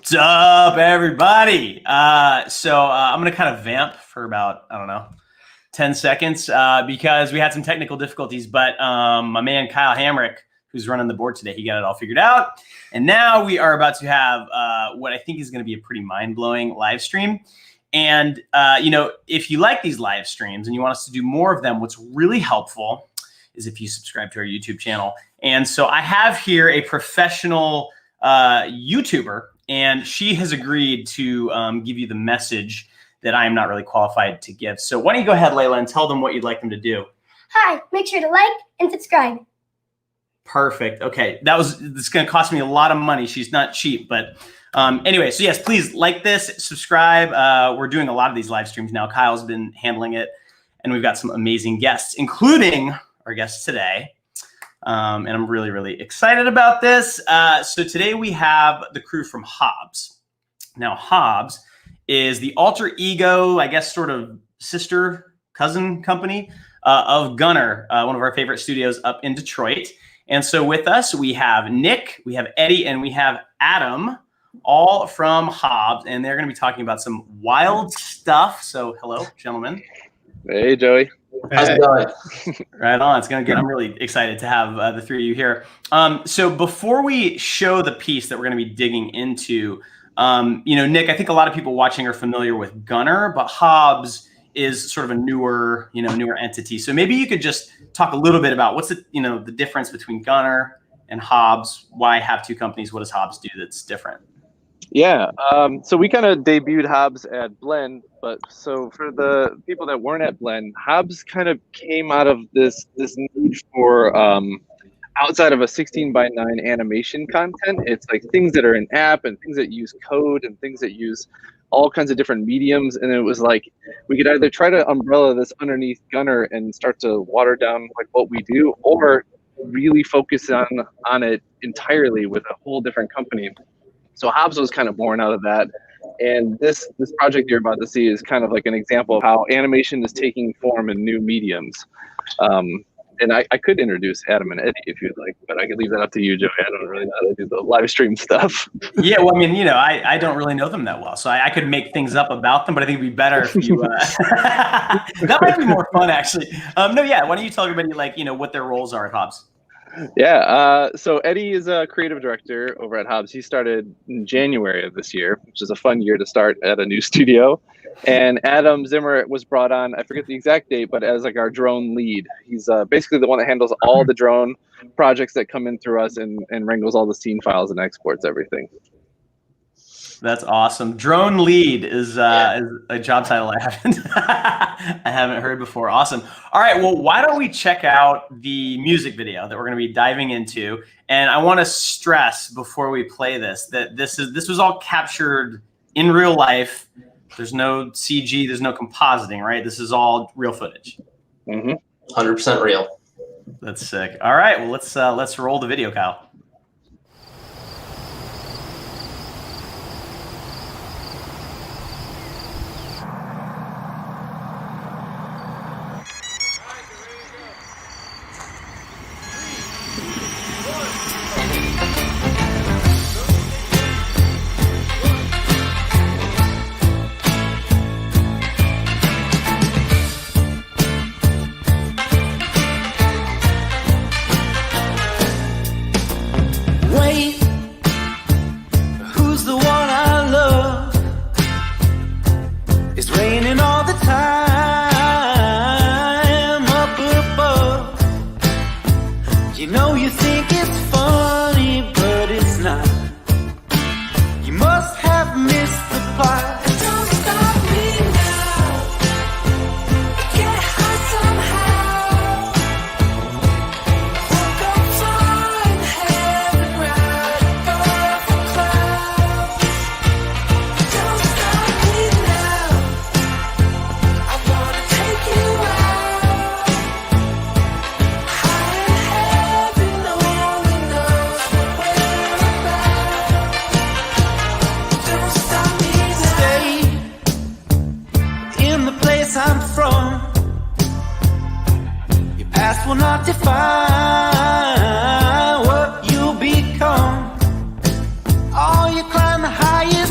What's up, everybody? I'm going to kind of vamp for about, 10 seconds because we had some technical difficulties, but my man Kyle Hamrick, who's running the board today, he got it all figured out. And now we are about to have what I think is going to be a pretty mind-blowing live stream. And, if you like these live streams and you want us to do more of them, what's really helpful is if you subscribe to our YouTube channel. And so I have here a professional YouTuber, and she has agreed to give you the message that I am not really qualified to give. So why don't you go ahead, Layla, and tell them what you'd like them to do. Hi, make sure to like and subscribe. Perfect. Okay, this is going to cost me a lot of money. She's not cheap, but anyway, so yes, please like this, subscribe. We're doing a lot of these live streams now. Kyle's been handling it, and we've got some amazing guests, including our guests today. And I'm really, really excited about this. So today we have the crew from Hobbes. Now, Hobbes is the alter ego, I guess, sort of sister, cousin company of Gunner, one of our favorite studios up in Detroit. And so with us, we have Nick, we have Eddie, and we have Adam, all from Hobbes. And they're going to be talking about some wild stuff. So hello, gentlemen. Hey, Joey. How's it going? Right on. It's going to get. I'm really excited to have the three of you here. So before we show the piece that we're going to be digging into, Nick, I think a lot of people watching are familiar with Gunner, but Hobbes is sort of a newer entity. So maybe you could just talk a little bit about what's the difference between Gunner and Hobbes. Why have two companies? What does Hobbes do that's different? Yeah, so we kind of debuted Hobbes at Blend, but so for the people that weren't at Blend, Hobbes kind of came out of this need for outside of a 16:9 animation content. It's like things that are in app and things that use code and things that use all kinds of different mediums. And it was like we could either try to umbrella this underneath Gunner and start to water down like what we do, or really focus on it entirely with a whole different company. So Hobbes was kind of born out of that. And this project you're about to see is kind of like an example of how animation is taking form in new mediums. And I could introduce Adam and Eddie if you'd like, but I could leave that up to you, Joey. I don't really know how to do the live stream stuff. Yeah, well, I mean, I don't really know them that well, so I could make things up about them, but I think it'd be better if you, that might be more fun, actually. Why don't you tell everybody, what their roles are at Hobbes? Yeah, so Eddie is a creative director over at Hobbes. He started in January of this year, which is a fun year to start at a new studio. And Adam Zimmer was brought on, I forget the exact date, but as like our drone lead. He's basically the one that handles all the drone projects that come in through us and wrangles all the scene files and exports everything. That's awesome. Drone lead is a job title I haven't heard before. Awesome. All right. Well, why don't we check out the music video that we're going to be diving into? And I want to stress before we play this that this was all captured in real life. There's no CG. There's no compositing. Right. This is all real footage. 100% real. That's sick. All right. Well, let's roll the video, Kyle. will not define what you'll become. All you climb the highest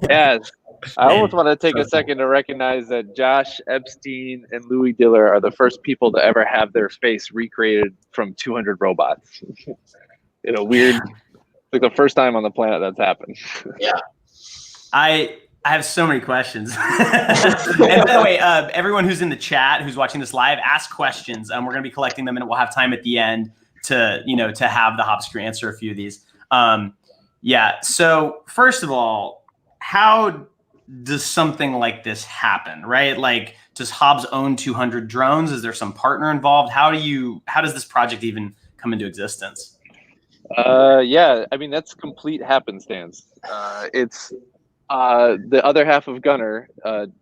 Yes. I almost want to take a second to recognize that Josh Epstein and Louis Diller are the first people to ever have their face recreated from 200 robots. In a weird, like the first time on the planet that's happened. Yeah. I have so many questions. And by the way, everyone who's in the chat, who's watching this live, ask questions. We're going to be collecting them, and we'll have time at the end to have the Hobbes crew answer a few of these. Yeah. So first of all, how does something like this happen, right? Like, does Hobbes own 200 drones? Is there some partner involved? How does this project even come into existence? Yeah, I mean, that's complete happenstance. It's the other half of Gunner,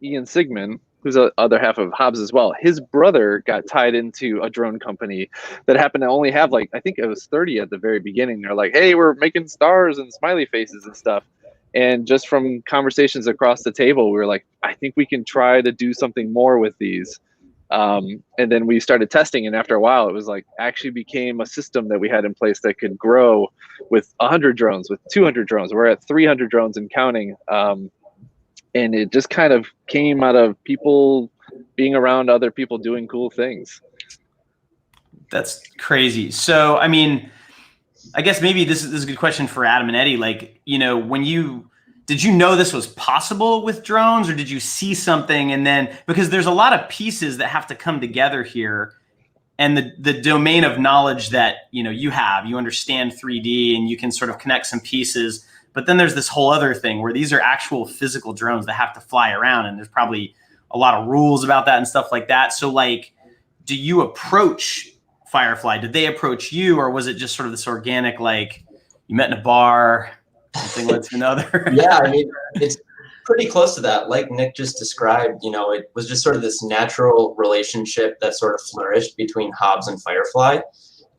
Ian Sigmund, who's the other half of Hobbes as well. His brother got tied into a drone company that happened to only have, like, I think it was 30 at the very beginning. They're like, hey, we're making stars and smiley faces and stuff. And just from conversations across the table, we were like, I think we can try to do something more with these. And then we started testing, and after a while, it was like actually became a system that we had in place that could grow with 100 drones, with 200 drones. We're at 300 drones and counting. And it just kind of came out of people being around other people doing cool things. That's crazy. So, I mean, I guess maybe this is a good question for Adam and Eddie. Like, did you know this was possible with drones, or did you see something and then, because there's a lot of pieces that have to come together here, and the domain of knowledge that, you understand 3D and you can sort of connect some pieces, but then there's this whole other thing where these are actual physical drones that have to fly around, and there's probably a lot of rules about that and stuff like that. So, like, do you approach Firefly? Did they approach you, or was it just sort of this organic, like, you met in a bar, something led to another? Yeah, I mean, it's pretty close to that. Like Nick just described, it was just sort of this natural relationship that sort of flourished between Hobbes and Firefly.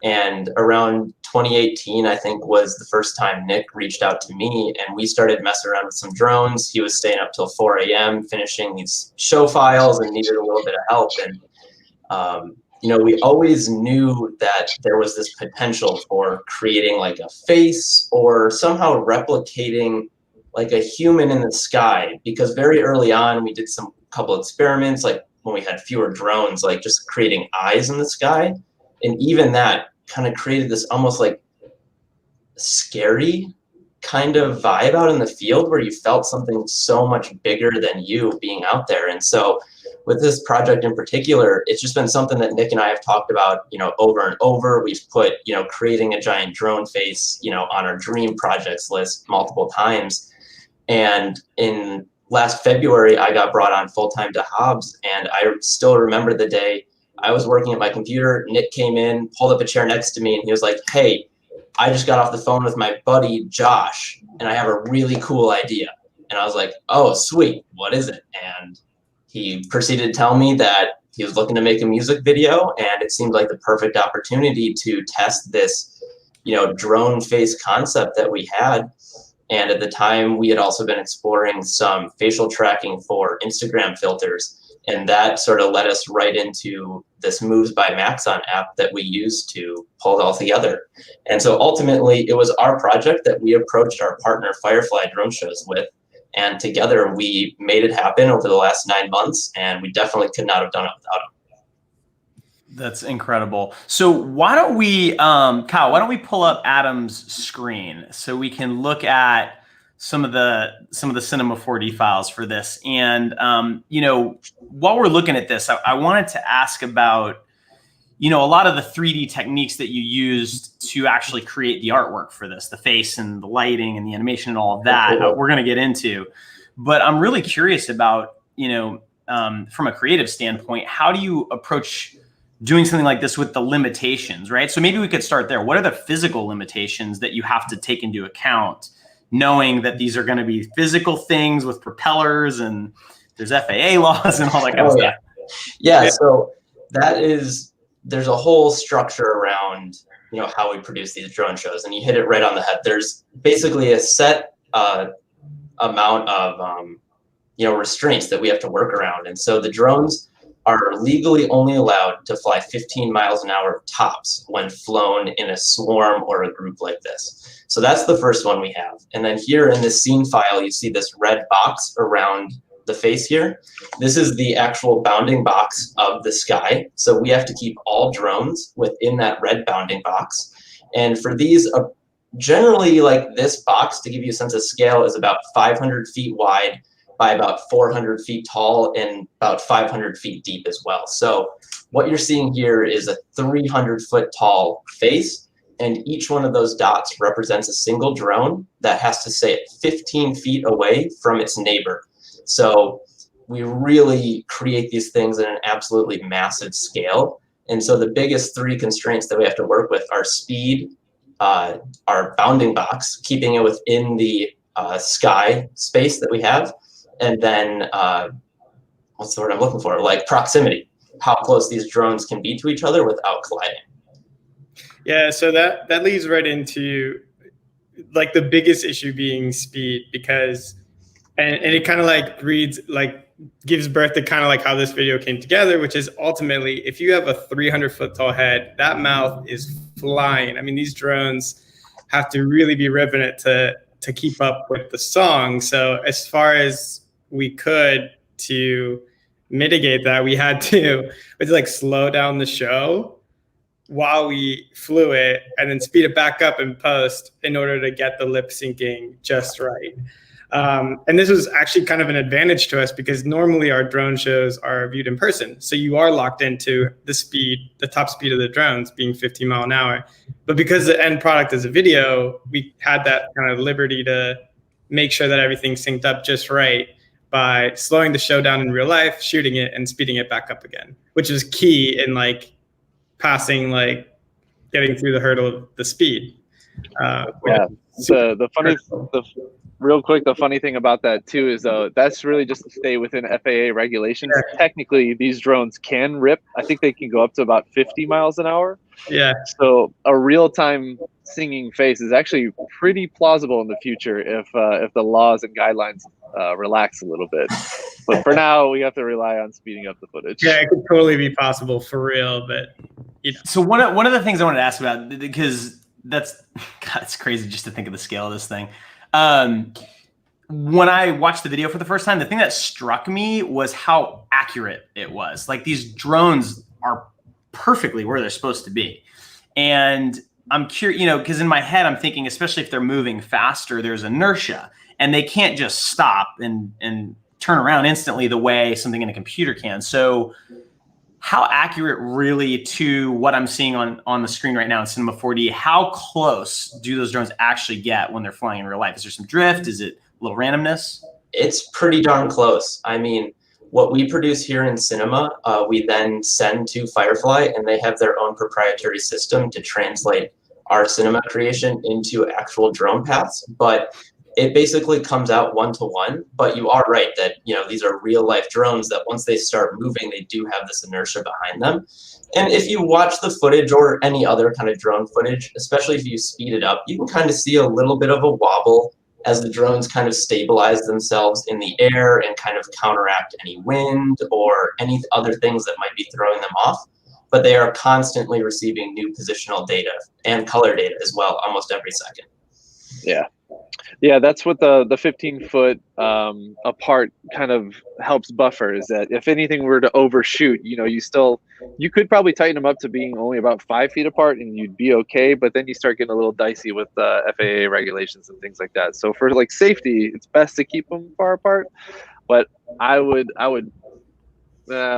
And around 2018, I think, was the first time Nick reached out to me, and we started messing around with some drones. He was staying up till 4 a.m. finishing these show files and needed a little bit of help. And we always knew that there was this potential for creating like a face or somehow replicating like a human in the sky, because very early on we did some couple experiments, like when we had fewer drones, like just creating eyes in the sky. And even that kind of created this almost like scary kind of vibe out in the field where you felt something so much bigger than you being out there. And so with this project in particular, it's just been something that Nick and I have talked about, over and over. We've put, creating a giant drone face, on our dream projects list multiple times. And in last February, I got brought on full-time to Hobbes, and I still remember the day I was working at my computer. Nick came in, pulled up a chair next to me, and he was like, hey, I just got off the phone with my buddy, Josh, and I have a really cool idea. And I was like, oh, sweet, what is it? And he proceeded to tell me that he was looking to make a music video, and it seemed like the perfect opportunity to test this, drone face concept that we had. And at the time, we had also been exploring some facial tracking for Instagram filters. And that sort of led us right into this Moves by MAXON app that we use to pull it all together. And so ultimately, it was our project that we approached our partner Firefly Drone Shows with. And together we made it happen over the last 9 months, and we definitely could not have done it without him. That's incredible. So why don't we, Kyle, why don't we pull up Adam's screen so we can look at some of the Cinema 4D files for this. And, while we're looking at this, I wanted to ask about, a lot of the 3D techniques that you used to actually create the artwork for this, the face and the lighting and the animation and all of that, we're going to get into. But I'm really curious about, from a creative standpoint, how do you approach doing something like this with the limitations, right? So maybe we could start there. What are the physical limitations that you have to take into account, knowing that these are going to be physical things with propellers and there's FAA laws and all that kind of stuff? Yeah, so there's a whole structure around, how we produce these drone shows, and you hit it right on the head. There's basically a set amount of, restraints that we have to work around. And so the drones are legally only allowed to fly 15 miles an hour tops when flown in a swarm or a group like this. So that's the first one we have. And then here in this scene file, you see this red box around the face here. This is the actual bounding box of the sky. So we have to keep all drones within that red bounding box. And for these, generally like this box, to give you a sense of scale, is about 500 feet wide by about 400 feet tall and about 500 feet deep as well. So what you're seeing here is a 300-foot tall face, and each one of those dots represents a single drone that has to stay 15 feet away from its neighbor. So we really create these things at an absolutely massive scale. And so the biggest three constraints that we have to work with are speed, our bounding box, keeping it within the sky space that we have, and then what's the word I'm looking for? Like proximity, how close these drones can be to each other without colliding. Yeah, so that leads right into like the biggest issue being speed, because and it kind of like gives birth to kind of like how this video came together, which is ultimately if you have a 300-foot tall head, that mouth is flying. I mean, these drones have to really be ripping it to keep up with the song. So as far as we could to mitigate that, we had to like slow down the show while we flew it and then speed it back up in post in order to get the lip syncing just right. And this was actually kind of an advantage to us because normally our drone shows are viewed in person. So you are locked into the top speed of the drones being 15 miles an hour. But because the end product is a video, we had that kind of liberty to make sure that everything synced up just right by slowing the show down in real life, shooting it, and speeding it back up again, which is key in like passing, like getting through the hurdle of the speed. Real quick, the funny thing about that too is that's really just to stay within FAA regulations. Yeah. Technically, these drones can rip. I think they can go up to about 50 miles an hour. Yeah. So a real-time singing face is actually pretty plausible in the future if the laws and guidelines relax a little bit. But for now, we have to rely on speeding up the footage. Yeah, it could totally be possible for real, but you know. So one of the things I wanted to ask about, because it's crazy just to think of the scale of this thing. When I watched the video for the first time, the thing that struck me was how accurate it was. Like these drones are perfectly where they're supposed to be. And I'm curious, because in my head, I'm thinking, especially if they're moving faster, there's inertia and they can't just stop and turn around instantly the way something in a computer can. So how accurate really to what I'm seeing on the screen right now in Cinema 4D, how close do those drones actually get when they're flying in real life? Is there some drift? Is it a little randomness? It's pretty darn close. I mean, what we produce here in Cinema, we then send to Firefly, and they have their own proprietary system to translate our cinema creation into actual drone paths. But it basically comes out 1-to-1, but you are right that, these are real life drones that once they start moving, they do have this inertia behind them. And if you watch the footage or any other kind of drone footage, especially if you speed it up, you can kind of see a little bit of a wobble as the drones kind of stabilize themselves in the air and kind of counteract any wind or any other things that might be throwing them off. But they are constantly receiving new positional data and color data as well, almost every second. Yeah, that's what the 15-foot apart kind of helps buffer, is that if anything were to overshoot, you could probably tighten them up to being only about 5 feet apart and you'd be okay, but then you start getting a little dicey with FAA regulations and things like that. So for like safety, it's best to keep them far apart. But I'm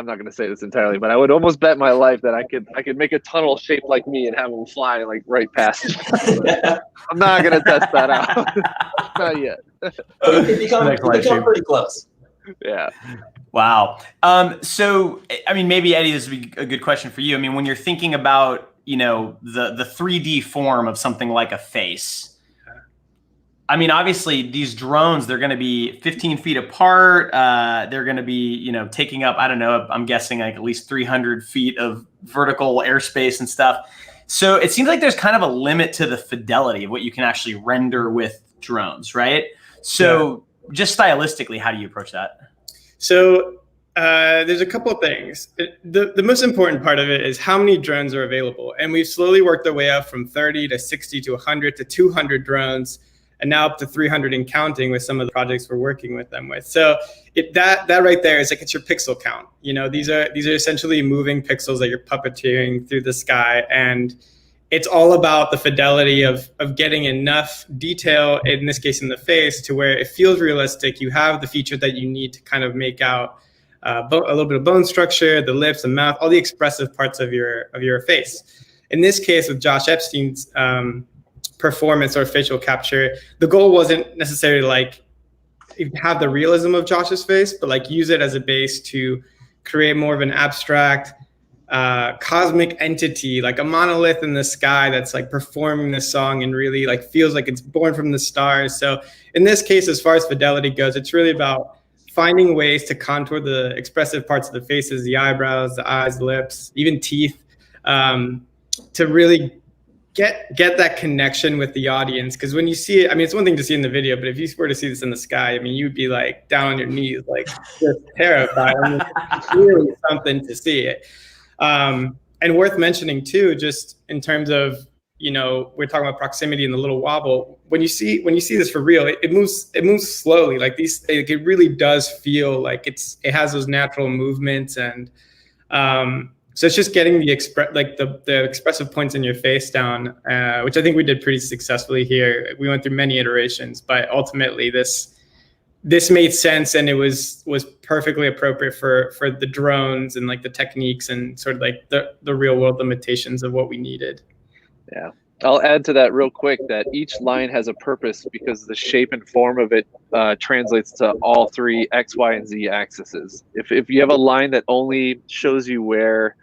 not going to say this entirely, but I would almost bet my life that I could make a tunnel shaped like me and have them fly like right past. I'm not going to test that out. Not yet. It become pretty close. Yeah. Wow. So, I mean, maybe Eddie, this would be a good question for you. I mean, when you're thinking about, the 3D form of something like a face, I mean, obviously these drones, they're going to be 15 feet apart. They're going to be, taking up, I don't know, I'm guessing like at least 300 feet of vertical airspace and stuff. So it seems like there's kind of a limit to the fidelity of what you can actually render with drones, right? So just stylistically, how do you approach that? So There's a couple of things. The most important part of it is how many drones are available. And we've slowly worked our way up from 30 to 60 to 100 to 200 drones, and now up to 300 and counting with some of the projects we're working with them with. So that right there is like, it's your pixel count. You know, these are essentially moving pixels that you're puppeteering through the sky. And it's all about the fidelity of getting enough detail, in this case in the face, to where it feels realistic. You have the feature that you need to kind of make out a little bit of bone structure, the lips, the mouth, all the expressive parts of your face. In this case, with Josh Epstein's performance or facial capture, the goal wasn't necessarily like have the realism of Josh's face, but like use it as a base to create more of an abstract cosmic entity, like a monolith in the sky that's like performing this song and really like feels like it's born from the stars. So in this case, as far as fidelity goes, it's really about finding ways to contour the expressive parts of the faces, the eyebrows, the eyes, lips, even teeth, to really get that connection with the audience. Because when you see it, I mean, it's one thing to see in the video, but if you were to see this in the sky, I mean, you'd be like down on your knees, like just terrified. I mean, it's really something to see it. And worth mentioning too, just in terms of, you know, we're talking about proximity and the little wobble. When you see this for real, it moves slowly. Like it really does feel like it has those natural movements, and so it's just getting the expressive points in your face down, which I think we did pretty successfully here. We went through many iterations, but ultimately this made sense, and it was perfectly appropriate for the drones and like the techniques and sort of like the real world limitations of what we needed. Yeah, I'll add to that real quick that each line has a purpose because the shape and form of it translates to all three X, Y, and Z axes. If you have a line that only shows you where,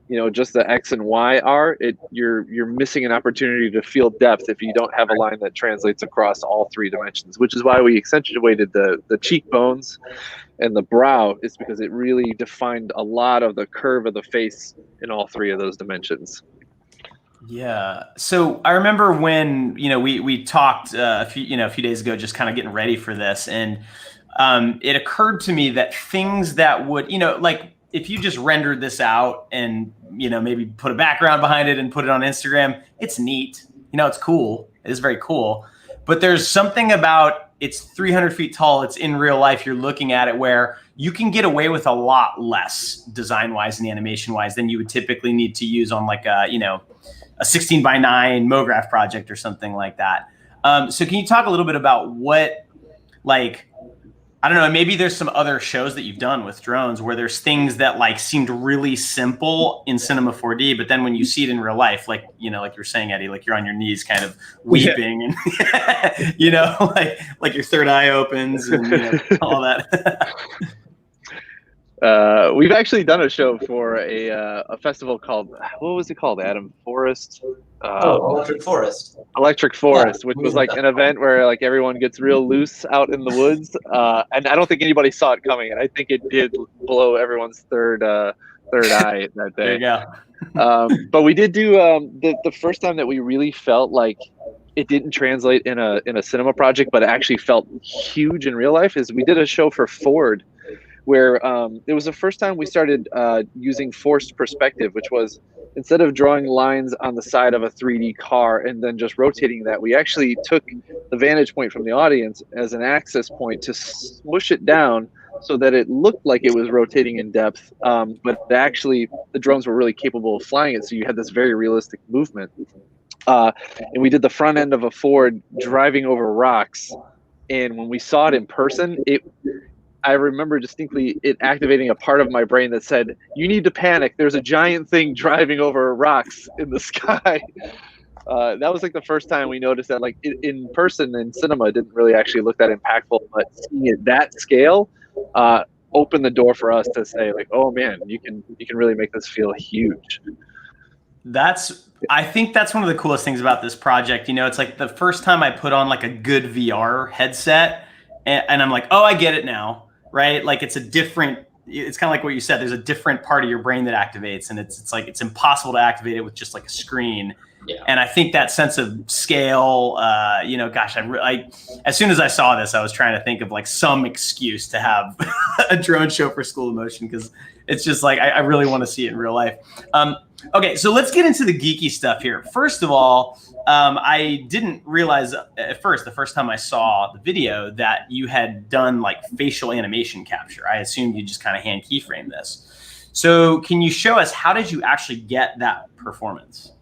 you know, just the X and Y are, you're missing an opportunity to feel depth if you don't have a line that translates across all three dimensions, which is why we accentuated the cheekbones and the brow, is because it really defined a lot of the curve of the face in all three of those dimensions. Yeah. So I remember when, you know, we talked a few days ago, just kind of getting ready for this. And it occurred to me that things that would, you know, like if you just rendered this out and, you know, maybe put a background behind it and put it on Instagram, it's neat. You know, it's cool. It is very cool. But there's something about it's 300 feet tall. It's in real life. You're looking at it where you can get away with a lot less design wise and animation wise than you would typically need to use on like a, you know, a 16:9 MoGraph project or something like that. So can you talk a little bit about what, like, I don't know, maybe there's some other shows that you've done with drones where there's things that like seemed really simple in Cinema 4D, but then when you see it in real life, like, you know, like you're saying, Eddie, like you're on your knees kind of weeping and, you know, like your third eye opens and, you know, all that. We've actually done a show for a festival called, what was it called, Adam? Forest? Electric Forest. Electric Forest, which was like an event where like everyone gets real loose out in the woods. And I don't think anybody saw it coming. And I think it did blow everyone's third eye that day. There you go. But we did do the first time that we really felt like it didn't translate in a cinema project, but it actually felt huge in real life, is we did a show for Ford where it was the first time we started using forced perspective, which was instead of drawing lines on the side of a 3D car and then just rotating that, we actually took the vantage point from the audience as an access point to smush it down so that it looked like it was rotating in depth, but actually the drones were really capable of flying it, so you had this very realistic movement. And we did the front end of a Ford driving over rocks, and when we saw it in person, I remember distinctly it activating a part of my brain that said, you need to panic. There's a giant thing driving over rocks in the sky. That was like the first time we noticed that, like in person in cinema, it didn't really actually look that impactful, but seeing it that scale opened the door for us to say like, oh man, you can really make this feel huge. I think that's one of the coolest things about this project. You know, it's like the first time I put on like a good VR headset and I'm like, oh, I get it now. Right? Like it's kind of like what you said, there's a different part of your brain that activates, and it's like, it's impossible to activate it with just like a screen. Yeah. And I think that sense of scale, you know, gosh, as soon as I saw this, I was trying to think of like some excuse to have a drone show for School of Motion, because it's just like I really want to see it in real life. Okay, so let's get into the geeky stuff here. First of all, I didn't realize at first, the first time I saw the video, that you had done like facial animation capture. I assumed you just kind of hand keyframe this. So can you show us, how did you actually get that performance?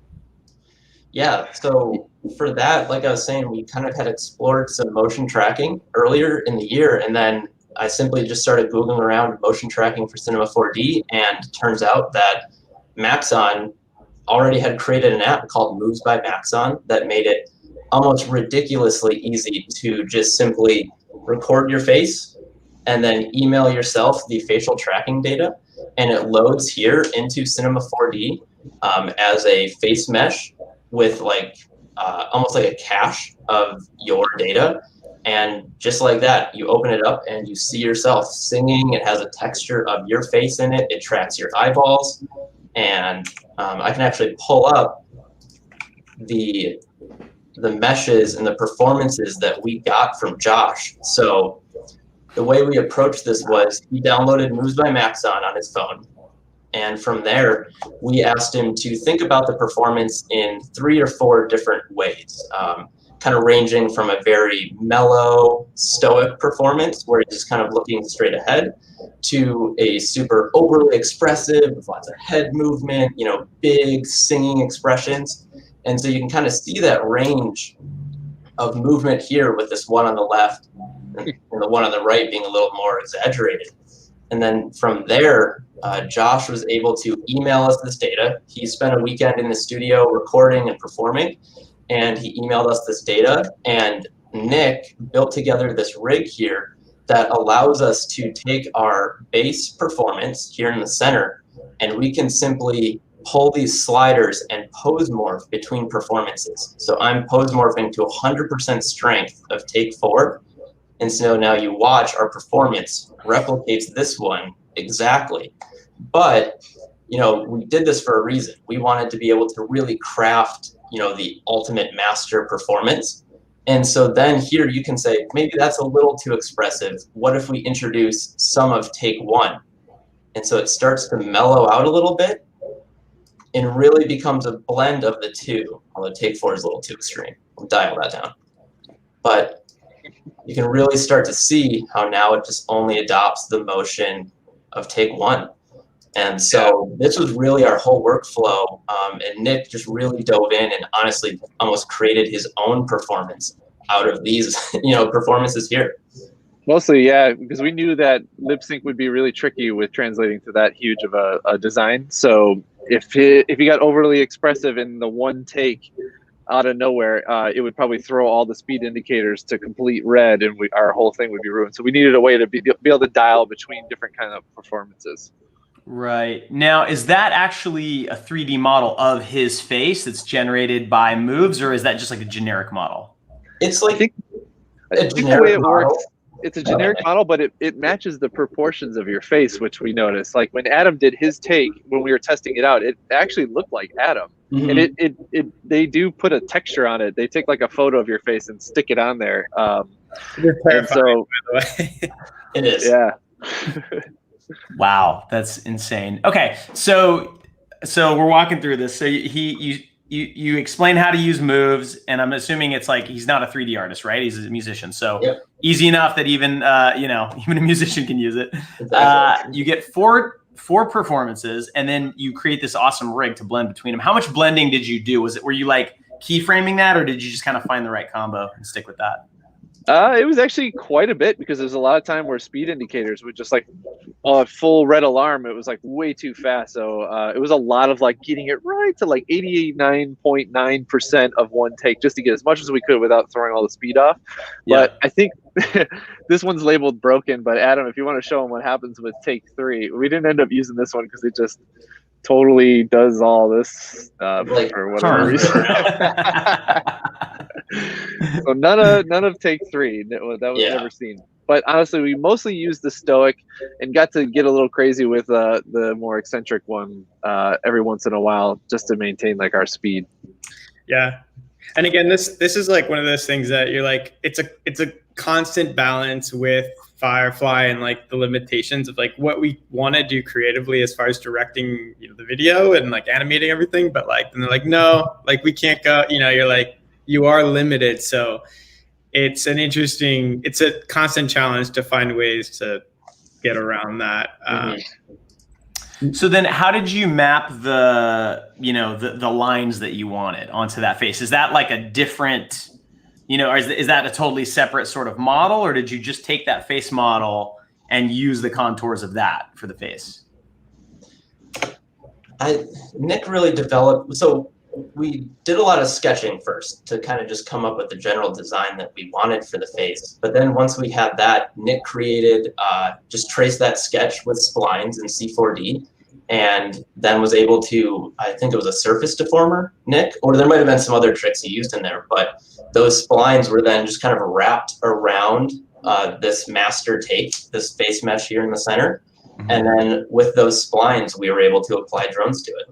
Yeah, so for that, like I was saying, we kind of had explored some motion tracking earlier in the year, and then I simply just started Googling around motion tracking for Cinema 4D, and it turns out that MAXON already had created an app called Moves by MAXON that made it almost ridiculously easy to just simply record your face and then email yourself the facial tracking data, and it loads here into Cinema 4D as a face mesh with like almost like a cache of your data. And just like that, you open it up and you see yourself singing. It has a texture of your face in it. It tracks your eyeballs. And I can actually pull up the meshes and the performances that we got from Josh. So the way we approached this was, he downloaded Moves by MAXON on his phone. And from there, we asked him to think about the performance in 3 or 4 different ways, kind of ranging from a very mellow, stoic performance where he's just kind of looking straight ahead, to a super overly expressive with lots of head movement, you know, big singing expressions. And so you can kind of see that range of movement here with this one on the left and the one on the right being a little more exaggerated. And then from there, Josh was able to email us this data. He spent a weekend in the studio recording and performing, and he emailed us this data. And Nick built together this rig here that allows us to take our base performance here in the center, and we can simply pull these sliders and pose morph between performances. So I'm pose morphing to 100% strength of take 4. And so now you watch, our performance replicates this one exactly. But, you know, we did this for a reason. We wanted to be able to really craft, you know, the ultimate master performance. And so then here you can say, maybe that's a little too expressive. What if we introduce some of take 1? And so it starts to mellow out a little bit and really becomes a blend of the two. Although take 4 is a little too extreme. We'll dial that down. But you can really start to see how now it just only adopts the motion of take 1. And so this was really our whole workflow. And Nick just really dove in and honestly almost created his own performance out of these, you know, performances here. Mostly, yeah, because we knew that lip sync would be really tricky with translating to that huge of a design. So if he got overly expressive in the one take out of nowhere, it would probably throw all the speed indicators to complete red, and our whole thing would be ruined. So we needed a way to be able to dial between different kind of performances. Right. Now, is that actually a 3D model of his face that's generated by Moves, or is that just like a generic model? It's like I think the way it works, it's a generic model, but it matches the proportions of your face, which we noticed. Like when Adam did his take, when we were testing it out, it actually looked like Adam. Mhm. And they do put a texture on it. They take like a photo of your face and stick it on there. You're terrifying, by the way. It is. Yeah. Wow, that's insane. Okay, so we're walking through this. So you explain how to use Moves, and I'm assuming it's like he's not a 3D artist, right? He's a musician, so Yep. easy enough that even even a musician can use it. Exactly. You get four performances, and then you create this awesome rig to blend between them. How much blending did you do? Were you like keyframing that, or did you just kind of find the right combo and stick with that? It was actually quite a bit, because there's a lot of time where speed indicators would just like full red alarm. It was like way too fast. So it was a lot of like getting it right to like 89.9% of one take, just to get as much as we could without throwing all the speed off. Yeah. But I think this one's labeled broken. But Adam, if you want to show them what happens with take 3, we didn't end up using this one because it just totally does all this Like, for whatever reason. So none of take 3 that was never seen. But honestly, we mostly used the stoic and got to get a little crazy with the more eccentric one every once in a while, just to maintain like our speed. Yeah. And again, this is like one of those things that you're like, it's a constant balance with Firefly and like the limitations of like what we want to do creatively as far as directing, you know, the video and like animating everything. But like, and they're like, no, like we can't go, you know, you're like, you are limited. So it's a constant challenge to find ways to get around that. So then how did you map the, you know, the lines that you wanted onto that face? Is that like a different, you know, or is that a totally separate sort of model, or did you just take that face model and use the contours of that for the face? Nick really developed, so we did a lot of sketching first to kind of just come up with the general design that we wanted for the face. But then once we had that, Nick created, just traced that sketch with splines in C4D, and then was able to, I think it was a surface deformer, Nick, or there might have been some other tricks he used in there, but those splines were then just kind of wrapped around this master tape, this face mesh here in the center. And then with those splines, we were able to apply drones to it.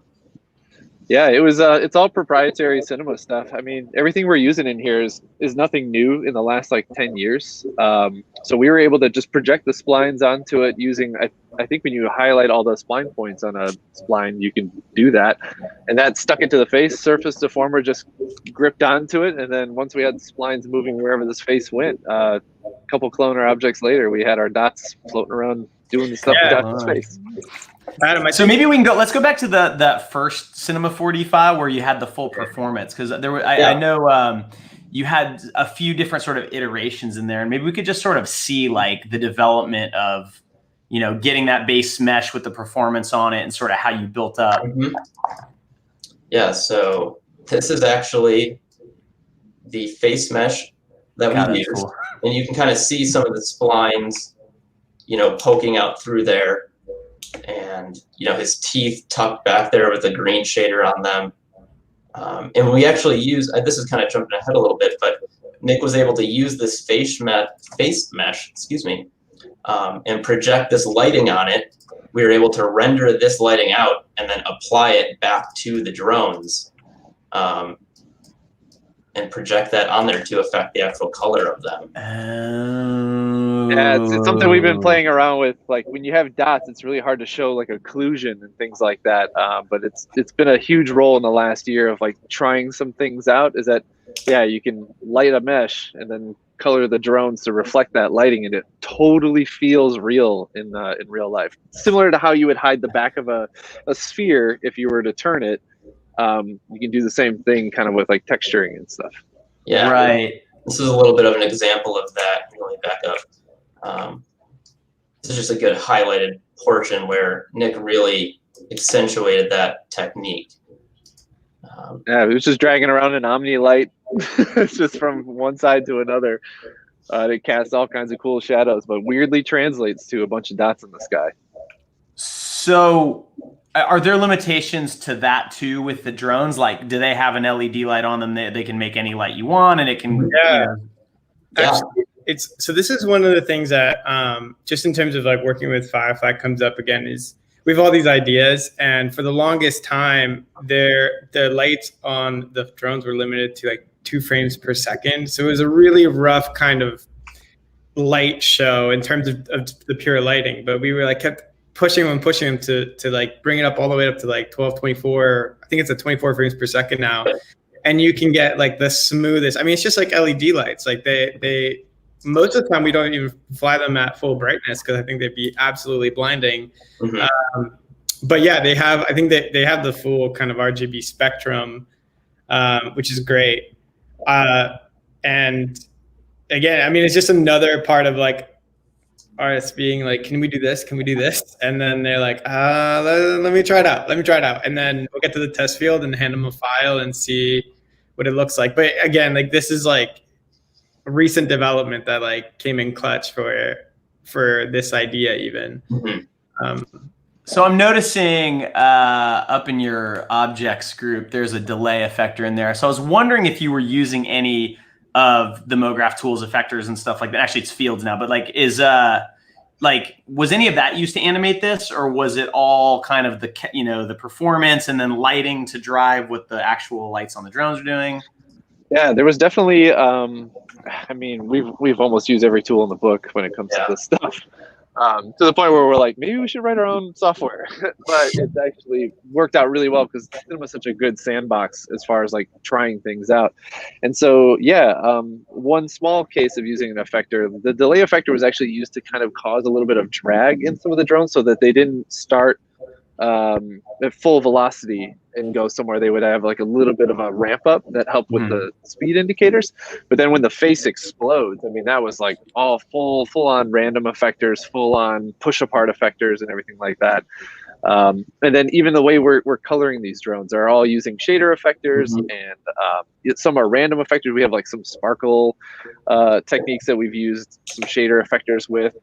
Yeah, it was. It's all proprietary cinema stuff. I mean, everything we're using in here is nothing new in the last like 10 years. So we were able to just project the splines onto it using. I think when you highlight all the spline points on a spline, you can do that, and that stuck it to the face. Surface deformer just gripped onto it, and then once we had splines moving wherever this face went, a couple cloner objects later, we had our dots floating around doing the stuff without the space. Adam, So maybe we can go. Let's go back to that first Cinema 4D file where you had the full performance, because there were I know you had a few different sort of iterations in there, and maybe we could just sort of see like the development of, you know, getting that base mesh with the performance on it and sort of how you built up. Yeah. So this is actually the face mesh that we used, Cool. and you can kind of see some of the splines, you know, poking out through there. And, you know, his teeth tucked back there with a green shader on them. And we actually use, this is kind of jumping ahead a little bit, but Nick was able to use this face mesh, and project this lighting on it. We were able to render this lighting out and then apply it back to the drones, and project that on there to affect the actual color of them. Yeah, it's something we've been playing around with. Like when you have dots, it's really hard to show like occlusion and things like that. But it's been a huge role in the last year of like trying some things out. Is that, yeah, you can light a mesh and then color the drones to reflect that lighting, and it totally feels real in real life. Similar to how you would hide the back of a sphere if you were to turn it. You can do the same thing kind of with like texturing and stuff. Yeah, right. This is a little bit of an example of that. Let me back up. This is just a good highlighted portion where Nick really accentuated that technique. Yeah, it was just dragging around an Omni light just from one side to another. It casts all kinds of cool shadows, but weirdly translates to a bunch of dots in the sky. So are there limitations to that too with the drones? Like, do they have an LED light on them? They can make any light you want, and it can. Actually, so this is one of the things that just in terms of like working with Firefly comes up again is we have all these ideas, and for the longest time, the lights on the drones were limited to like 2 frames per second. So it was a really rough kind of light show in terms of the pure lighting. But we were like kept pushing them to like bring it up all the way up to like 24. I think it's at 24 frames per second now. And you can get like the smoothest. I mean, it's just like LED lights. Like they most of the time we don't even fly them at full brightness because I think they'd be absolutely blinding. But yeah, I think they have the full kind of RGB spectrum, which is great. And again, I mean, it's just another part of like artists being like, can we do this? Can we do this? And then they're like, let me try it out. And then we'll get to the test field and hand them a file and see what it looks like. But again, like this is like a recent development that like came in clutch for this idea even. So I'm noticing up in your objects group, there's a delay effector in there. So I was wondering if you were using any of the MoGraph tools, effectors and stuff like that. Actually, it's fields now, but like is like, was any of that used to animate this, or was it all kind of the performance and then lighting to drive what the actual lights on the drones are doing? Yeah, there was definitely. I mean, we've almost used every tool in the book when it comes to this stuff, to the point where we're like, maybe we should write our own software. But it's actually worked out really well because cinema is such a good sandbox as far as like trying things out. And so, yeah, one small case of using an effector, the delay effector was actually used to kind of cause a little bit of drag in some of the drones so that they didn't start at full velocity and go somewhere. They would have like a little bit of a ramp up that helped with the speed indicators. But then when the face explodes, I mean, that was like all full on random effectors, full on push apart effectors and everything like that. And then even the way we're coloring these drones are all using shader effectors, and some are random effectors. We have like some sparkle techniques that we've used some shader effectors with.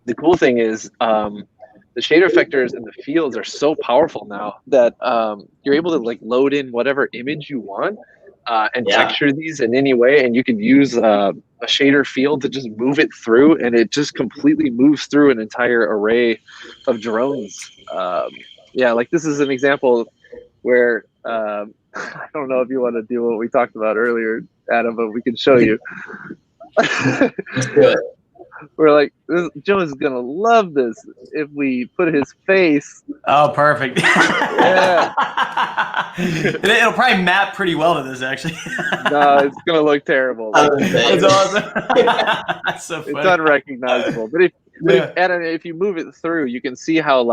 The cool thing is, the shader effectors in the fields are so powerful now that you're able to like load in whatever image you want and texture these in any way, and you can use a shader field to just move it through, and it just completely moves through an entire array of drones. Yeah, like this is an example where I don't know if you want to do what we talked about earlier, Adam, but we can show you. Let's do it. We're like, Joe is gonna love this if we put his face. Oh, perfect. Yeah. It'll probably map pretty well to this, actually. No, it's gonna look terrible. It's awesome. That's so funny. It's unrecognizable. But if you move it through, you can see how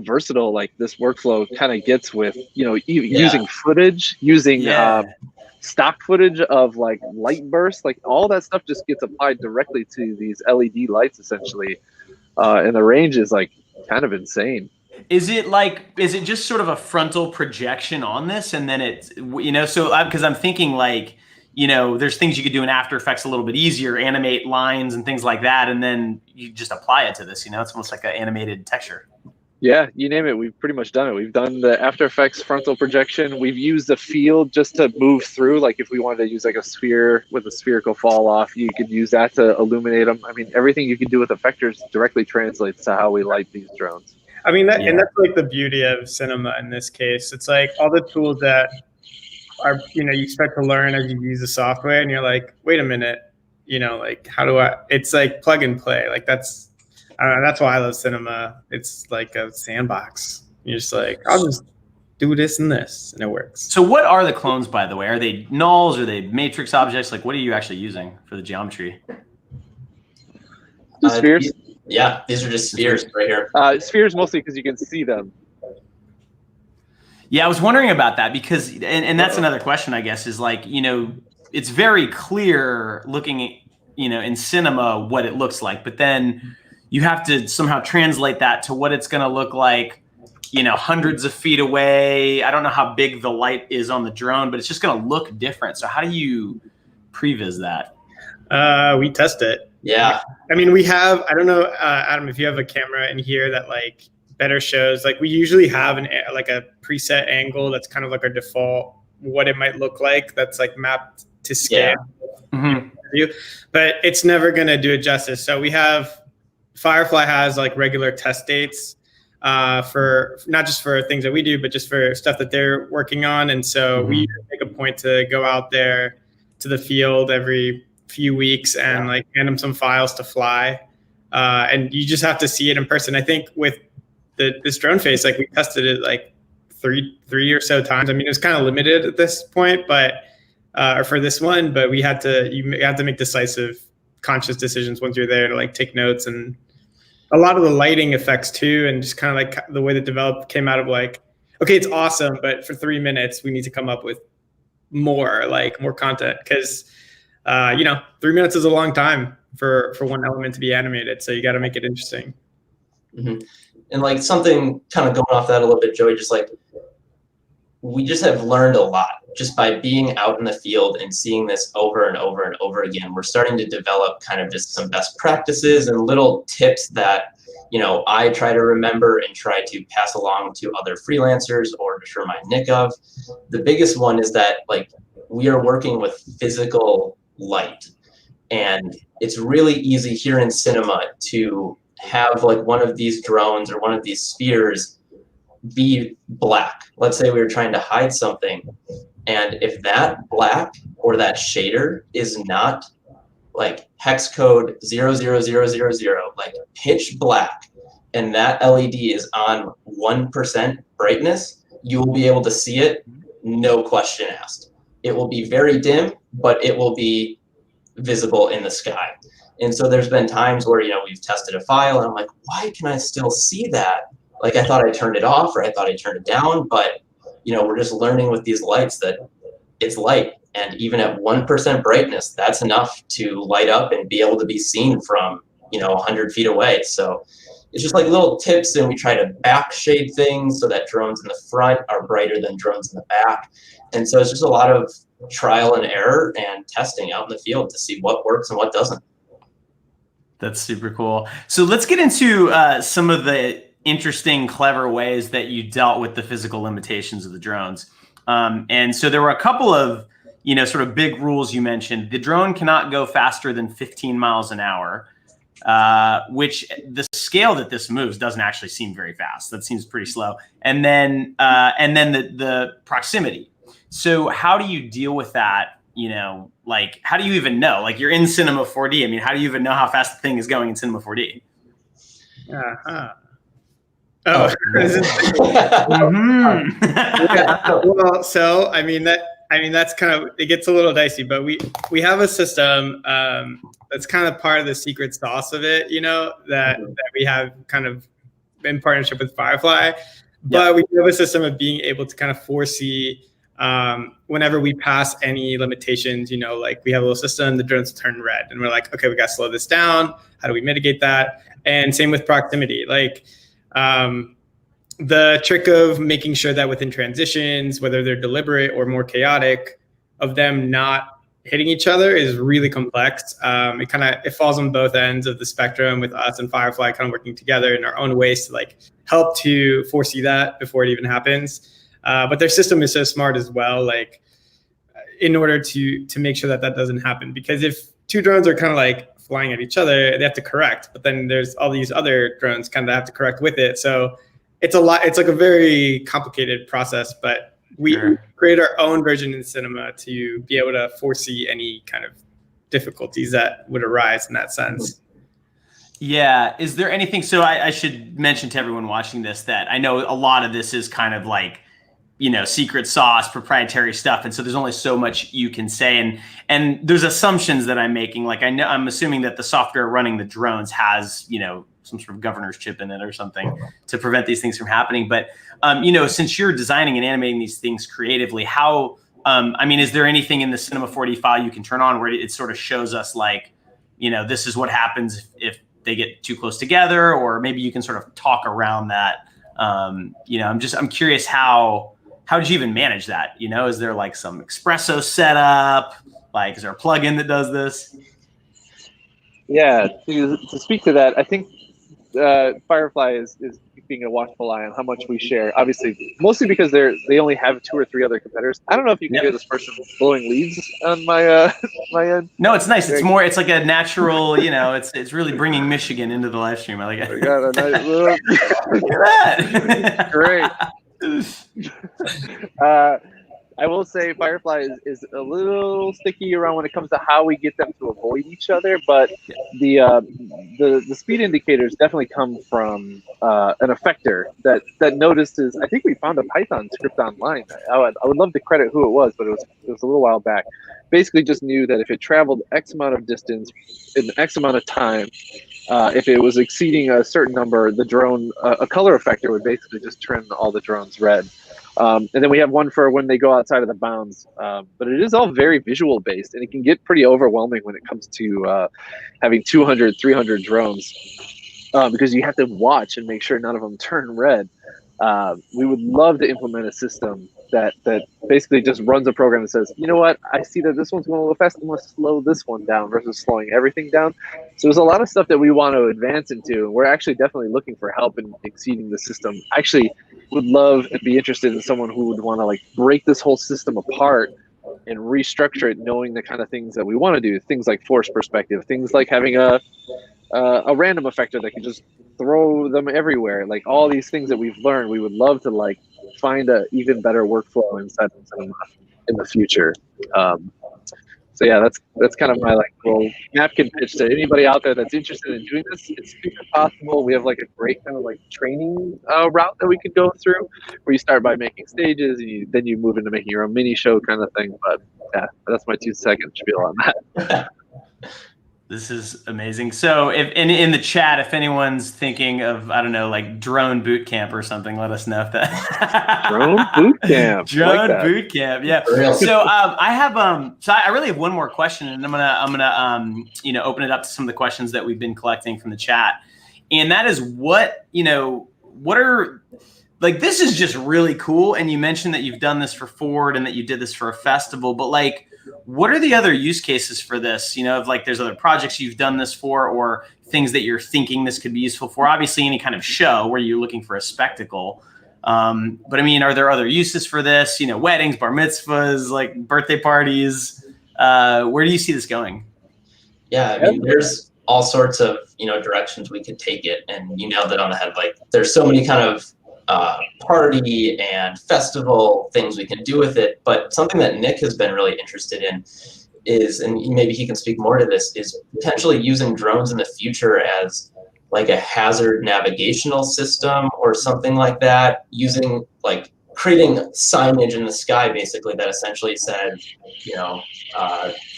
versatile like this workflow kind of gets with using footage, using stock footage of like light bursts, like all that stuff just gets applied directly to these LED lights essentially, and the range is like kind of insane. Is it just sort of a frontal projection on this, and then it's so because I'm thinking like there's things you could do in After Effects a little bit easier, animate lines and things like that, and then you just apply it to this. It's almost like an animated texture. Yeah, you name it. We've pretty much done it. We've done the After Effects frontal projection. We've used the field just to move through. Like if we wanted to use like a sphere with a spherical fall off, you could use that to illuminate them. I mean, everything you can do with effectors directly translates to how we light these drones. I mean, and that's like the beauty of cinema in this case. It's like all the tools that are, you start to learn as you use the software, and you're like, wait a minute, like how do it's like plug and play. Like that's why I love cinema. It's like a sandbox. You're just like, I'll just do this and this, and it works. So what are the clones, by the way? Are they nulls? Are they matrix objects? Like, what are you actually using for the geometry? The spheres. Yeah, these are just spheres right here. Spheres mostly because you can see them. Yeah, I was wondering about that because, and that's another question, I guess, is like, it's very clear looking at, in cinema what it looks like, but then you have to somehow translate that to what it's going to look like, hundreds of feet away. I don't know how big the light is on the drone, but it's just going to look different. So how do you previs that? We test it. Yeah. I mean, we have, I don't know, Adam, if you have a camera in here that like better shows, like we usually have like a preset angle that's kind of like our default, what it might look like. That's like mapped to scale. Yeah. But it's never going to do it justice. So we have, Firefly has like regular test dates for not just for things that we do, but just for stuff that they're working on. And so we make a point to go out there to the field every few weeks and like hand them some files to fly. And you just have to see it in person. I think with this drone face, like we tested it like three or so times. I mean, it was kind of limited at this point, but or for this one, but you have to make decisive, conscious decisions once you're there to like take notes. And a lot of the lighting effects too, and just kind of like the way that developed came out of like, okay, it's awesome, but for 3 minutes we need to come up with more content because 3 minutes is a long time for one element to be animated, so you got to make it interesting. And like something kind of going off that a little bit, Joey, just like we just have learned a lot just by being out in the field and seeing this over and over and over again. We're starting to develop kind of just some best practices and little tips that, I try to remember and try to pass along to other freelancers or just remind Nick of. The biggest one is that like we are working with physical light, and it's really easy here in cinema to have like one of these drones or one of these spheres be black. Let's say we were trying to hide something, and if that black or that shader is not like hex code 00000, like pitch black, and that LED is on 1% brightness, you will be able to see it, no question asked. It will be very dim, but it will be visible in the sky. And so there's been times where, we've tested a file and I'm like, why can I still see that? Like I thought I turned it off or I thought I turned it down, but we're just learning with these lights that it's light. And even at 1% brightness, that's enough to light up and be able to be seen from, 100 feet away. So it's just like little tips, and we try to back shade things so that drones in the front are brighter than drones in the back. And so it's just a lot of trial and error and testing out in the field to see what works and what doesn't. That's super cool. So let's get into some of the interesting, clever ways that you dealt with the physical limitations of the drones. And so there were a couple of, sort of big rules you mentioned. The drone cannot go faster than 15 miles an hour, which the scale that this moves doesn't actually seem very fast. That seems pretty slow. And then the proximity. So how do you deal with that? Like, how do you even know? Like, you're in Cinema 4D. I mean, how do you even know how fast the thing is going in Cinema 4D? Uh-huh. Oh. Well, so I mean that's kind of, it gets a little dicey, but we have a system that's kind of part of the secret sauce of it, that we have kind of in partnership with Firefly. But we have a system of being able to kind of foresee whenever we pass any limitations, like we have a little system, the drones turn red, and we're like, okay, we got to slow this down. How do we mitigate that? And same with proximity. Like the trick of making sure that within transitions, whether they're deliberate or more chaotic, of them not hitting each other is really complex. It falls on both ends of the spectrum, with us and Firefly kind of working together in our own ways to like help to foresee that before it even happens. But their system is so smart as well, like in order to make sure that doesn't happen. Because if two drones are kind of like flying at each other, they have to correct, but then there's all these other drones kind of have to correct with it. So it's a lot. It's like a very complicated process, but we create our own version in Cinema to be able to foresee any kind of difficulties that would arise in that sense. Yeah. Is there anything? So I should mention to everyone watching this that I know a lot of this is kind of like, secret sauce, proprietary stuff. And so there's only so much you can say. And there's assumptions that I'm making. Like I'm assuming that the software running the drones has, some sort of governor's chip in it or something to prevent these things from happening. But, since you're designing and animating these things creatively, how, is there anything in the Cinema 4D file you can turn on where it sort of shows us like, this is what happens if they get too close together, or maybe you can sort of talk around that. I'm curious how did you even manage that? Is there like some espresso setup? Like, is there a plugin that does this? Yeah, to speak to that, I think Firefly is keeping a watchful eye on how much we share. Obviously, mostly because they only have 2 or 3 other competitors. I don't know if you can hear this person blowing leaves on my my end. No, it's nice. It's like a natural. It's really bringing Michigan into the live stream. I like it. We got a nice little... Look at that. Great. I will say Firefly is a little sticky around when it comes to how we get them to avoid each other, but the speed indicators definitely come from an effector that notices. I think we found a Python script online. I would love to credit who it was, but it was a little while back. Basically, just knew that if it traveled X amount of distance in X amount of time, if it was exceeding a certain number, the drone, a color effector would basically just turn all the drones red. And then we have one for when they go outside of the bounds. But it is all very visual based, and it can get pretty overwhelming when it comes to having 200, 300 drones, because you have to watch and make sure none of them turn red. We would love to implement a system that basically just runs a program that says, you know what, I see that this one's going a little fast, I'm going to slow this one down versus slowing everything down. So there's a lot of stuff that we want to advance into. We're actually definitely looking for help in exceeding the system. Actually would love and be interested in someone who would want to like break this whole system apart and restructure it, knowing the kind of things that we want to do, things like force perspective, things like having a a random effector that can just throw them everywhere. Like all these things that we've learned, we would love to like find a even better workflow inside of Cinema in the future. So yeah, that's kind of my like little napkin pitch to anybody out there that's interested in doing this. It's super possible. We have like a great kind of like training route that we could go through, where you start by making stages, and then you move into making your own mini show kind of thing. But yeah, that's my 2-second spiel on that. This is amazing. So if in the chat, if anyone's thinking of, I don't know, like drone boot camp or something, let us know if that Drone boot camp. Drone like boot camp. Yeah. Real. So I have so I really have one more question, and I'm gonna you know, open it up to some of the questions that we've been collecting from the chat. And that is what are, like, this is just really cool. And you mentioned that you've done this for Ford and that you did this for a festival, but like, what are the other use cases for this? You know, if like there's other projects you've done this for, or things that you're thinking this could be useful for. Obviously, any kind of show where you're looking for a spectacle. But I mean, are there other uses for this? You know, weddings, bar mitzvahs, like birthday parties. Where do you see this going? Yeah, I mean, there's all sorts of, you know, directions we could take it, and you nailed it on the head. Like, there's so many kind of party and festival things we can do with it. But something that Nick has been really interested in is, and maybe he can speak more to this, is potentially using drones in the future as like a hazard navigational system or something like that, using like creating signage in the sky basically that essentially said, you know,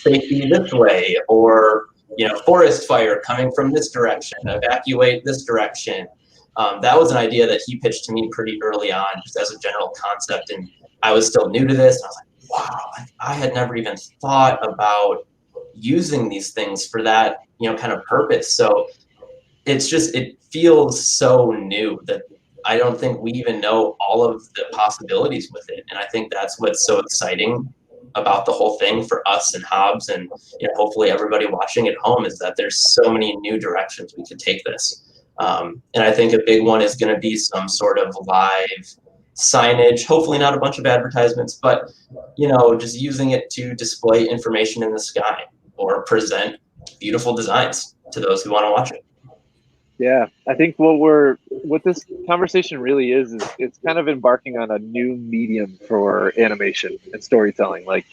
safety this way, or, you know, forest fire coming from this direction, evacuate this direction. That was an idea that he pitched to me pretty early on, just as a general concept, and I was still new to this. And I was like, wow, I had never even thought about using these things for that, you know, kind of purpose. So it's just, it feels so new that I don't think we even know all of the possibilities with it. And I think that's what's so exciting about the whole thing for us and Hobbes, and, you know, hopefully everybody watching at home, is that there's so many new directions we could take this. And I think a big one is going to be some sort of live signage, hopefully not a bunch of advertisements, but, you know, just using it to display information in the sky or present beautiful designs to those who want to watch it. Yeah, I think what this conversation really is it's kind of embarking on a new medium for animation and storytelling. Like,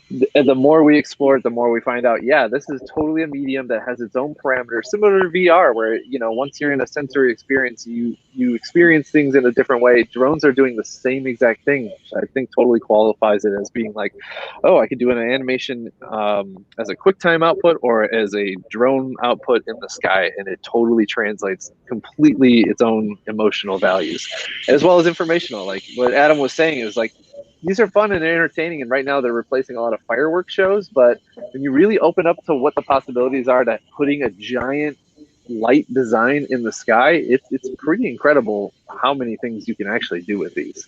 the more we explore it, the more we find out, yeah, this is totally a medium that has its own parameters, similar to VR, where, you know, once you're in a sensory experience, you experience things in a different way. Drones are doing the same exact thing, which I think totally qualifies it as being like, oh, I could do an animation as a QuickTime output or as a drone output in the sky, and it totally translates completely its own emotional values, as well as informational. Like what Adam was saying is like, these are fun and entertaining, and right now they're replacing a lot of fireworks shows, but when you really open up to what the possibilities are to putting a giant light design in the sky, it's pretty incredible how many things you can actually do with these.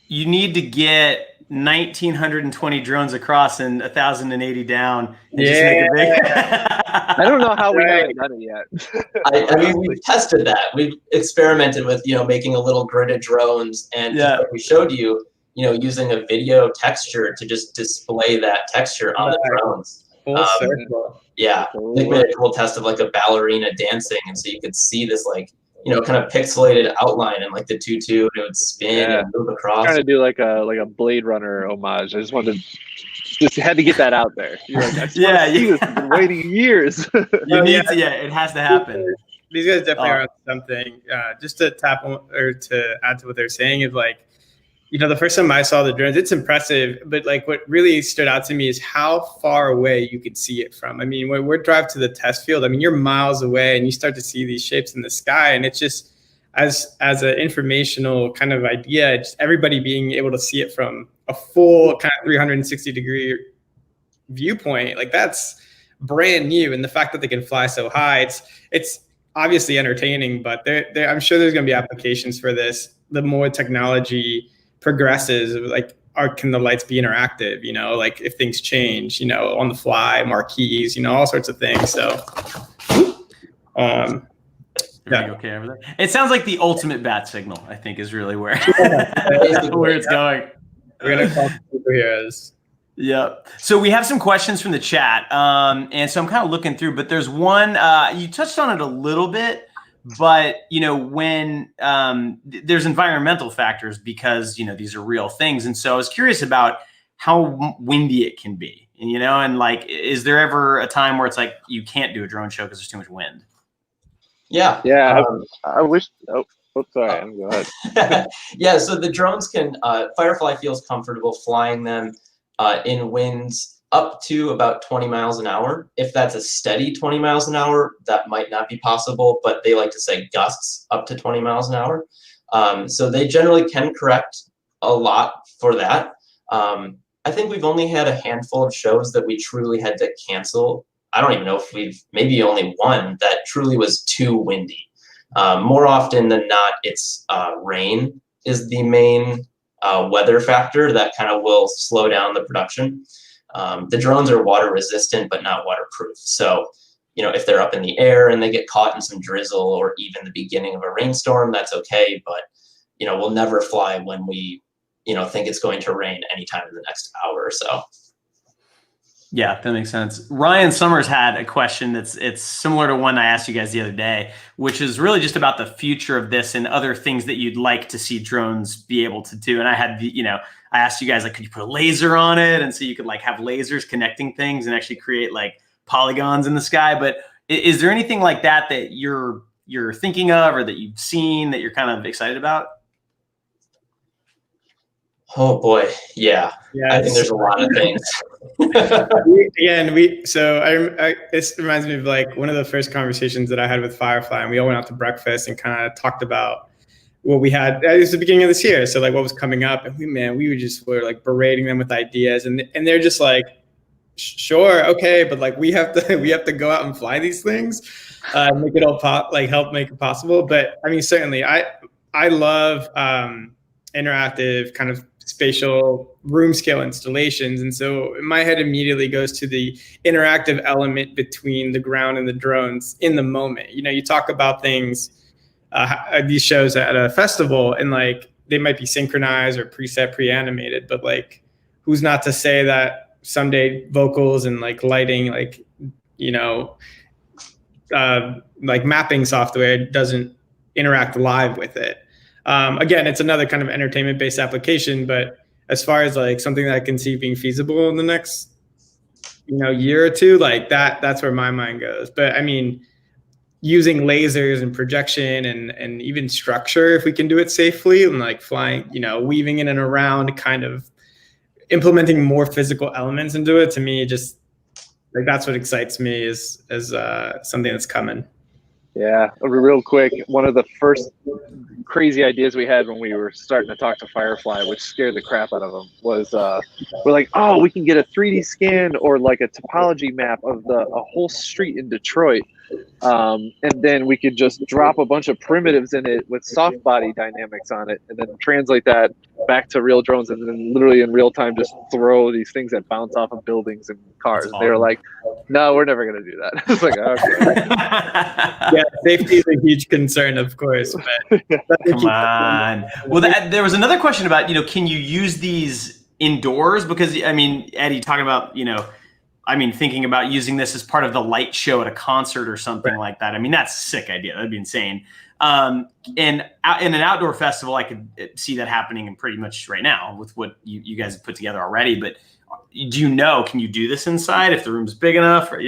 You need to get 1,920 drones across and 1,080 down. And just make it big. I don't know how we haven't done it yet. I mean, we've tested that. We've experimented with, you know, making a little grid of drones, and just like we showed you, you know, using a video texture to just display that texture on the drones. Yeah, they made a cool test of like a ballerina dancing, and so you could see this like, you know, kind of pixelated outline and like the tutu, and it would spin and move across. I'm trying to do like a Blade Runner homage. I just had to get that out there. You're like, I just want to see this. I've been waiting years. You need to, it has to happen. These guys definitely are on something. Just to tap on, or to add to what they're saying, is like, you know, the first time I saw the drones, it's impressive, but like what really stood out to me is how far away you could see it from. I mean, when we drive to the test field, I mean, you're miles away and you start to see these shapes in the sky, and it's just as an informational kind of idea, just everybody being able to see it from a full kind of 360-degree viewpoint, like that's brand new. And the fact that they can fly so high, it's obviously entertaining, but I'm sure there's going to be applications for this. The more technology progresses, like, can the lights be interactive, you know, like if things change, you know, on the fly, marquees, you know, all sorts of things. So okay over there. It sounds like the ultimate bat signal, I think, is really where where it's going. We're gonna call superheroes. Yep. So we have some questions from the chat. And so I'm kind of looking through, but there's one, you touched on it a little bit, but when there's environmental factors because, these are real things. And so I was curious about how windy it can be, and like, is there ever a time where it's like, you can't do a drone show because there's too much wind? Yeah. Yeah. I wish. Oh, sorry. Go ahead. Yeah. So the drones can, Firefly feels comfortable flying them in winds up to about 20 miles an hour. If that's a steady 20 miles an hour, that might not be possible, but they like to say gusts up to 20 miles an hour. So they generally can correct a lot for that. I think we've only had a handful of shows that we truly had to cancel. I don't even know if maybe only one that truly was too windy. More often than not, it's rain is the main weather factor that kind of will slow down the production. The drones are water resistant, but not waterproof. So, if they're up in the air and they get caught in some drizzle or even the beginning of a rainstorm, that's okay. But, we'll never fly when we, think it's going to rain anytime in the next hour or so. Yeah, that makes sense. Ryan Summers had a question it's similar to one I asked you guys the other day, which is really just about the future of this and other things that you'd like to see drones be able to do. And I had, I asked you guys, like, could you put a laser on it? And so you could like have lasers connecting things and actually create like polygons in the sky. But is there anything like that that you're thinking of or that you've seen that you're kind of excited about? Oh boy, yeah. I think there's a lot of things. This reminds me of like one of the first conversations that I had with Firefly, and we all went out to breakfast and kind of talked about what we had. It was the beginning of this year, so like what was coming up, and we were like berating them with ideas, and they're just like, sure, okay, but like we have to go out and fly these things, make it all help make it possible. But I mean, certainly, I love interactive kind of spatial room scale installations. And so my head immediately goes to the interactive element between the ground and the drones in the moment. You talk about things, these shows at a festival, and like they might be synchronized or preset, pre-animated, but like who's not to say that someday vocals and like lighting, like, like mapping software doesn't interact live with it. Again, it's another kind of entertainment-based application, but as far as like something that I can see being feasible in the next, year or two, like that's where my mind goes. But I mean, using lasers and projection and even structure, if we can do it safely, and like flying, weaving in and around, kind of implementing more physical elements into it, to me, just like that's what excites me is something that's coming. Yeah, real quick, one of the first crazy ideas we had when we were starting to talk to Firefly, which scared the crap out of them, was we're like, oh, we can get a 3D scan or like a topology map of a whole street in Detroit. And then we could just drop a bunch of primitives in it with soft body dynamics on it, and then translate that back to real drones, and then literally in real time just throw these things that bounce off of buildings and cars. And they were like, no, we're never going to do that. It's like, okay. Yeah, safety is a huge concern, of course. But come on. Well, there was another question about, can you use these indoors? Because, I mean, Eddie, talking about, thinking about using this as part of the light show at a concert or something like that. I mean, that's a sick idea. That'd be insane. And in an outdoor festival, I could see that happening in pretty much right now with what you guys have put together already. But can you do this inside if the room's big enough, or,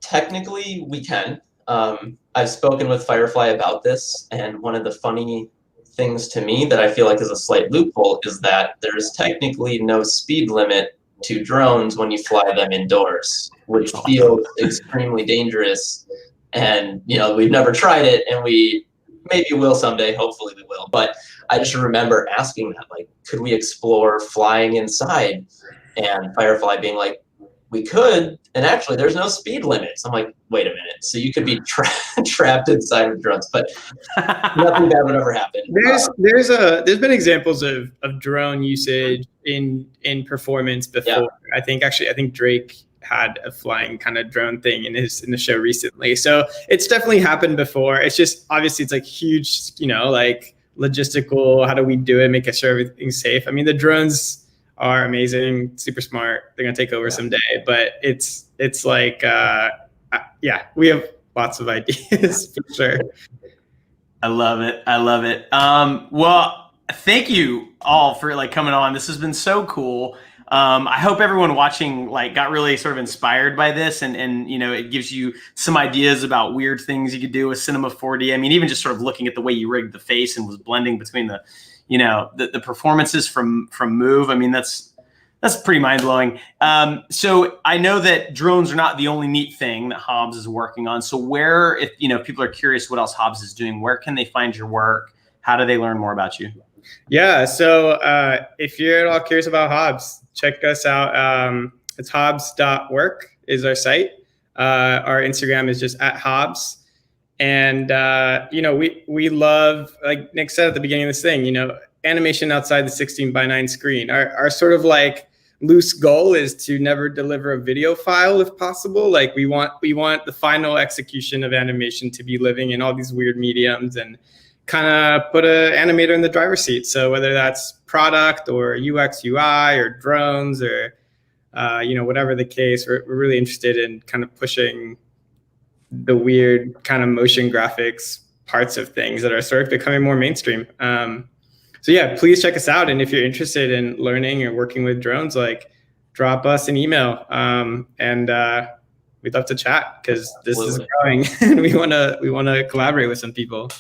Technically, we can. I've spoken with Firefly about this, and one of the funny things to me that I feel like is a slight loophole is that there's technically no speed limit to drones when you fly them indoors, which feels extremely dangerous. And, we've never tried it, and we maybe will someday. Hopefully we will. But I just remember asking that, like, could we explore flying inside? And Firefly being like, we could, and actually there's no speed limits. I'm like, wait a minute. So you could be trapped inside of drones, but nothing bad would ever happen. There's been examples of drone usage in performance before. Yeah. I think Drake had a flying kind of drone thing in the show recently. So it's definitely happened before. It's just, obviously it's like huge, like logistical, how do we do it, make sure everything's safe. I mean, the drones are amazing, super smart. They're gonna take over someday. But it's like yeah, we have lots of ideas for sure. I love it. I love it. Well, thank you all for like coming on. This has been so cool. I hope everyone watching like got really sort of inspired by this, and you know, it gives you some ideas about weird things you could do with Cinema 4D. I mean, even just sort of looking at the way you rigged the face and was blending between the, you know, the performances from Move. I mean, that's pretty mind blowing. So I know that drones are not the only neat thing that Hobbes is working on. So where, if you know, people are curious what else Hobbes is doing, where can they find your work? How do they learn more about you? Yeah, so if you're at all curious about Hobbes, check us out. It's hobbes.work is our site. Our Instagram is just @Hobbes. And, you know, we love, like Nick said at the beginning of this thing, you know, animation outside the 16:9 screen. Our sort of like loose goal is to never deliver a video file if possible. Like we want the final execution of animation to be living in all these weird mediums and kind of put an animator in the driver's seat. So whether that's product or UX UI or drones or, you know, whatever the case, we're really interested in kind of pushing the weird kind of motion graphics parts of things that are sort of becoming more mainstream. So yeah, please check us out. And if you're interested in learning or working with drones, like drop us an email. And we'd love to chat because this is growing and we want to collaborate with some people.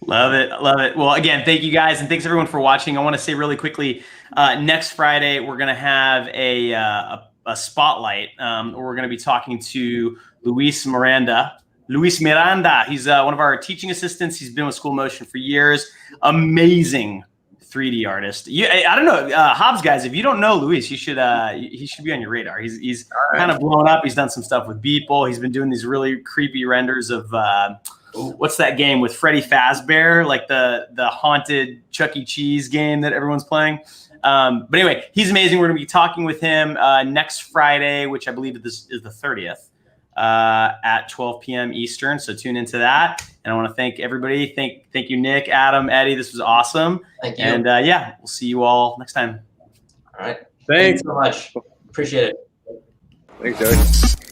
Love it. Love it. Well, again, thank you guys. And thanks everyone for watching. I want to say really quickly, next Friday, we're going to have a spotlight where we're going to be talking to Luis Miranda. He's one of our teaching assistants. He's been with School Motion for years. Amazing 3D artist. I don't know, Hobbes guys, if you don't know Luis, he should be on your radar. He's kind of blown up. He's done some stuff with Beeple. He's been doing these really creepy renders of what's that game with Freddy Fazbear, like the haunted Chuck E. Cheese game that everyone's playing. But anyway, he's amazing. We're going to be talking with him next Friday, which I believe is the 30th. At 12 p.m. Eastern. So tune into that. And I want to thank everybody. Thank you, Nick, Adam, Eddie. This was awesome. Thank you. And yeah, we'll see you all next time. All right. Thanks so much. Appreciate it. Thanks, Joey.